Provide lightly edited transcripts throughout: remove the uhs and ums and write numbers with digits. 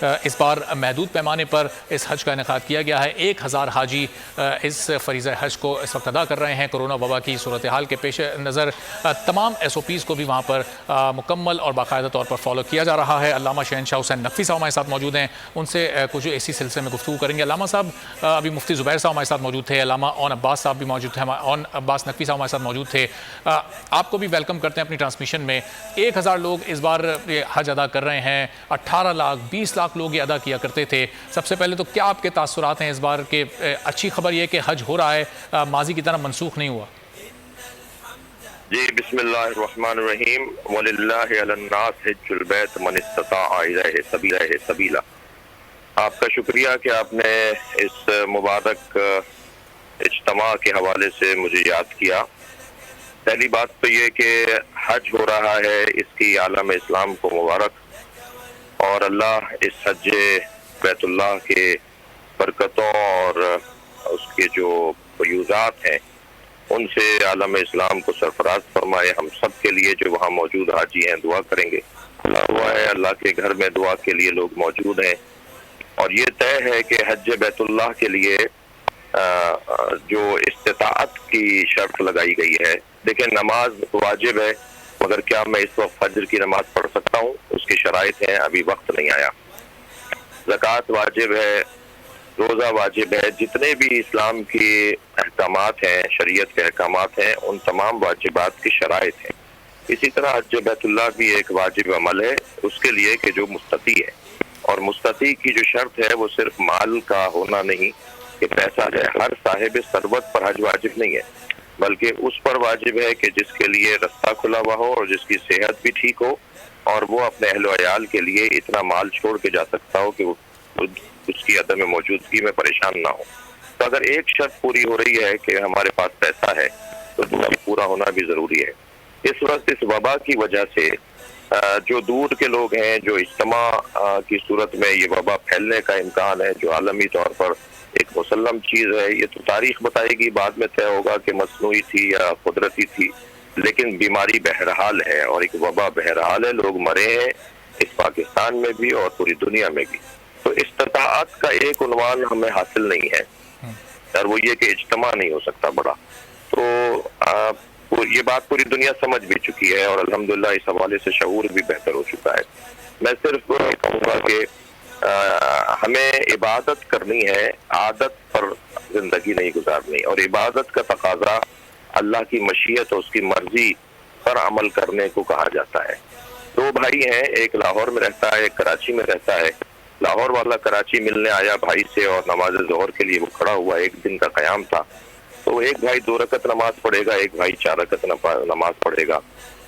اس بار محدود پیمانے پر اس حج کا انعقاد کیا گیا ہے۔ 1000 حاجی اس فریضہ حج کو اس وقت ادا کر رہے ہیں۔ کورونا وبا کی صورتحال کے پیش نظر تمام SOPs کو بھی وہاں پر مکمل اور باقاعدہ طور پر فالو کیا جا رہا ہے۔ علامہ شہنشاہ حسین نقوی صاحب ہمارے ساتھ موجود ہیں، ان سے کچھ اسی سلسلے میں گفتگو کریں گے۔ علامہ صاحب، ابھی مفتی زبیر صاحب ہمارے ساتھ موجود تھے، علامہ اون عباس صاحب بھی موجود تھے، اون عباس نقوی صاحب ہمارے ساتھ موجود تھے۔ آپ کو بھی ویلکم کرتے ہیں اپنی ٹرانسمیشن میں۔ 1000 لوگ اس بار حج ادا کر رہے ہیں، 18 لاکھ 20 لاکھ لوگ یہ ادا کیا کرتے تھے۔ سب سے پہلے تو کیا آپ کے تاثرات ہیں اس بار کے؟ اچھی خبر یہ کہ حج ہو رہا ہے، ماضی کی طرح منسوخ نہیں ہوا۔ جی بسم اللہ الرحمن الرحیم۔ وَلِلَّهِ عَلَى النَّاسِ حِجُّ الْبَيْتِ مَنِ اسْتَطَاعَ إِلَيْهِ سَبِيلًا۔ آپ کا شکریہ کہ آپ نے اس مبارک اجتماع کے حوالے سے مجھے یاد کیا۔ پہلی بات تو یہ کہ حج ہو رہا ہے، اس کی عالم اسلام کو مبارک، اور اللہ اس حج بیت اللہ کے برکتوں اور اس کے جو فیوزات ہیں ان سے عالم اسلام کو سرفراز فرمائے۔ ہم سب کے لیے جو وہاں موجود حاجی ہیں دعا کریں گے۔ اللہ ہوا ہے اللہ کے گھر میں دعا کے لیے لوگ موجود ہیں، اور یہ طے ہے کہ حج بیت اللہ کے لیے جو استطاعت کی شرط لگائی گئی ہے، دیکھیں نماز واجب ہے، مگر کیا میں اس وقت فجر کی نماز پڑھ سکتا ہوں؟ اس کی شرائط ہیں، ابھی وقت نہیں آیا۔ زکوٰۃ واجب ہے، روزہ واجب ہے، جتنے بھی اسلام کی احکامات ہیں، شریعت کے احکامات ہیں، ان تمام واجبات کی شرائط ہیں۔ اسی طرح حج بیت اللہ بھی ایک واجب عمل ہے اس کے لیے کہ جو مستطیع ہے، اور مستطیع کی جو شرط ہے وہ صرف مال کا ہونا نہیں کہ پیسہ ہے۔ ہر صاحب ثروت پر حج واجب نہیں ہے، بلکہ اس پر واجب ہے کہ جس کے لیے رستہ کھلا ہوا ہو اور جس کی صحت بھی ٹھیک ہو، اور وہ اپنے اہل و عیال کے لیے اتنا مال چھوڑ کے جا سکتا ہو کہ وہ اس کی عدم موجودگی میں پریشان نہ ہو۔ تو اگر ایک شرط پوری ہو رہی ہے کہ ہمارے پاس پیسہ ہے تو دوسرا پورا ہونا بھی ضروری ہے۔ اس وقت اس وبا کی وجہ سے جو دور کے لوگ ہیں، جو اجتماع کی صورت میں یہ وبا پھیلنے کا امکان ہے، جو عالمی طور پر ایک مسلم چیز ہے، یہ تو تاریخ بتائے گی، بعد میں طے ہوگا کہ مصنوعی تھی یا قدرتی تھی، لیکن بیماری بہرحال ہے اور ایک وبا بہرحال ہے۔ لوگ مرے ہیں اس پاکستان میں بھی اور پوری دنیا میں بھی۔ تو استطاعت کا ایک عنوان ہمیں حاصل نہیں ہے، اور وہ یہ کہ اجتماع نہیں ہو سکتا بڑا۔ تو یہ بات پوری دنیا سمجھ بھی چکی ہے، اور الحمدللہ اس حوالے سے شعور بھی بہتر ہو چکا ہے۔ میں صرف کہوں گا کہ ہمیں عبادت کرنی ہے، عادت پر زندگی نہیں گزارنی، اور عبادت کا تقاضا اللہ کی مشیت اور اس کی مرضی پر عمل کرنے کو کہا جاتا ہے۔ 2 بھائی ہیں، ایک لاہور میں رہتا ہے، ایک کراچی میں رہتا ہے۔ لاہور والا کراچی ملنے آیا بھائی سے، اور نماز ظہر کے لیے وہ کھڑا ہوا، ایک دن کا قیام تھا۔ تو ایک بھائی 2 رکعت نماز پڑھے گا، ایک بھائی 4 رکعت نماز پڑھے گا۔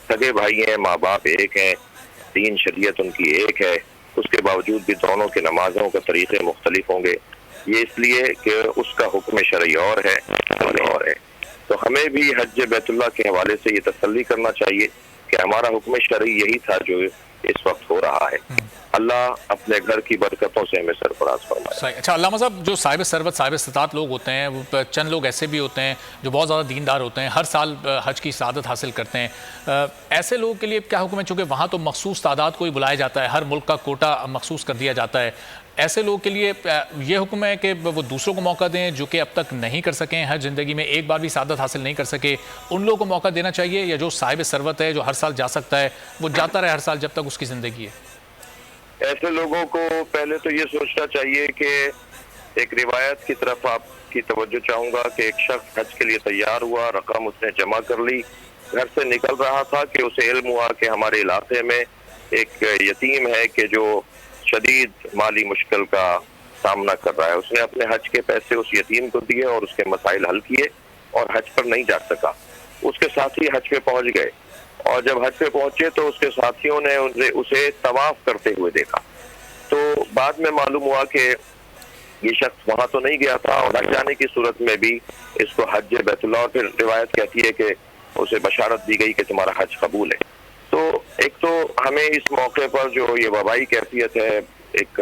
سگے بھائی ہیں، ماں باپ ایک ہیں، دین شریعت ان کی ایک ہے، اس کے باوجود بھی دونوں کے نمازوں کے طریقے مختلف ہوں گے۔ یہ اس لیے کہ اس کا حکم شرعی اور ہے اور ہے۔ تو ہمیں بھی حج بیت اللہ کے حوالے سے یہ تسلی کرنا چاہیے کہ ہمارا حکم شرعی یہی تھا جو اس وقت ہو رہا ہے۔ اللہ اپنے گھر کی برکتوں سے ہمیں سرفراز فرمائے۔ اچھا علامہ صاحب، جو صاحب ثروت صاحب استطاعت لوگ ہوتے ہیں، وہ چند لوگ ایسے بھی ہوتے ہیں جو بہت زیادہ دیندار ہوتے ہیں، ہر سال حج کی سعادت حاصل کرتے ہیں، ایسے لوگوں کے لیے کیا حکم ہے؟ چونکہ وہاں تو مخصوص تعداد کو ہی بلایا جاتا ہے، ہر ملک کا کوٹا مخصوص کر دیا جاتا ہے، ایسے لوگوں کے لیے یہ حکم ہے کہ وہ دوسروں کو موقع دیں جو کہ اب تک نہیں کر سکیں، ہر زندگی میں ایک بار بھی سعادت حاصل نہیں کر سکے، ان لوگوں کو موقع دینا چاہیے، یا جو صاحب ثروت ہے جو ہر سال جا سکتا ہے وہ جاتا رہے ہر سال جب تک اس کی زندگی ہے؟ ایسے لوگوں کو پہلے تو یہ سوچنا چاہیے کہ ایک روایت کی طرف آپ کی توجہ چاہوں گا کہ ایک شخص حج کے لیے تیار ہوا، رقم اس نے جمع کر لی، گھر سے نکل رہا تھا کہ اسے علم ہوا کہ ہمارے علاقے میں ایک یتیم ہے کہ جو شدید مالی مشکل کا سامنا کر رہا ہے۔ اس نے اپنے حج کے پیسے اس یتیم کو دیے اور اس کے مسائل حل کیے، اور حج پر نہیں جا سکا۔ اس کے ساتھی حج پہ پہنچ گئے، اور جب حج پہ پہنچے تو اس کے ساتھیوں نے اسے طواف کرتے ہوئے دیکھا۔ تو بعد میں معلوم ہوا کہ یہ شخص وہاں تو نہیں گیا تھا، اور نہ جانے کی صورت میں بھی اس کو حج بیت اللہ، اور پھر روایت کہتی ہے کہ اسے بشارت دی گئی کہ تمہارا حج قبول ہے۔ تو ایک تو ہمیں اس موقع پر جو یہ وبائی کیفیت ہے، ایک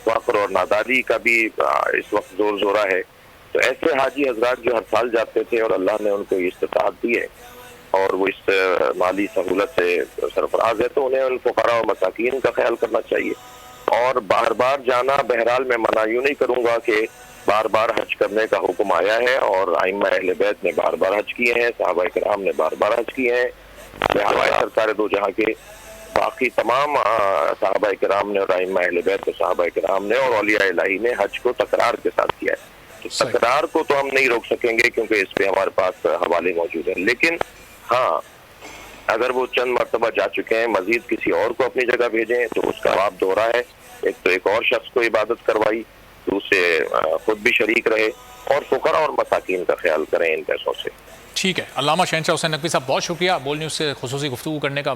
فقر اور ناداری کا بھی اس وقت زور زورہ ہے، تو ایسے حاجی حضرات جو ہر سال جاتے تھے اور اللہ نے ان کو استطاعت دی ہے اور وہ اس مالی سہولت سے سرفراز ہے، تو انہیں ان فقراء و مساکین کا خیال کرنا چاہیے۔ اور بار بار جانا بہرحال میں منع یوں نہیں کروں گا کہ بار بار حج کرنے کا حکم آیا ہے، اور ائمہ اہل بیت نے بار بار حج کیے ہیں، صحابہ کرام نے بار بار حج کیے ہیں، لہٰذا سرکار دو جہاں کے باقی تمام صحابہ کرام نے اور ائمہ اہل بیت اور صحابہ کرام نے اور اولیاء الہی نے حج کو تکرار کے ساتھ کیا ہے. تو تکرار کو تو ہم نہیں روک سکیں گے کیونکہ اس پہ ہمارے پاس حوالے موجود ہیں، لیکن ہاں اگر وہ چند مرتبہ جا چکے ہیں مزید کسی اور کو اپنی جگہ بھیجیں تو اس کا جواب دوہرا ہے. ایک تو ایک اور شخص کو عبادت کروائی، دوسرے خود بھی شریک رہے، اور فقراء اور مساکین کا خیال کریں ان پیسوں سے. ٹھیک ہے، علامہ شہنشاہ حسین نقوی صاحب بہت شکریہ بول نیوز سے خصوصی گفتگو کرنے کا.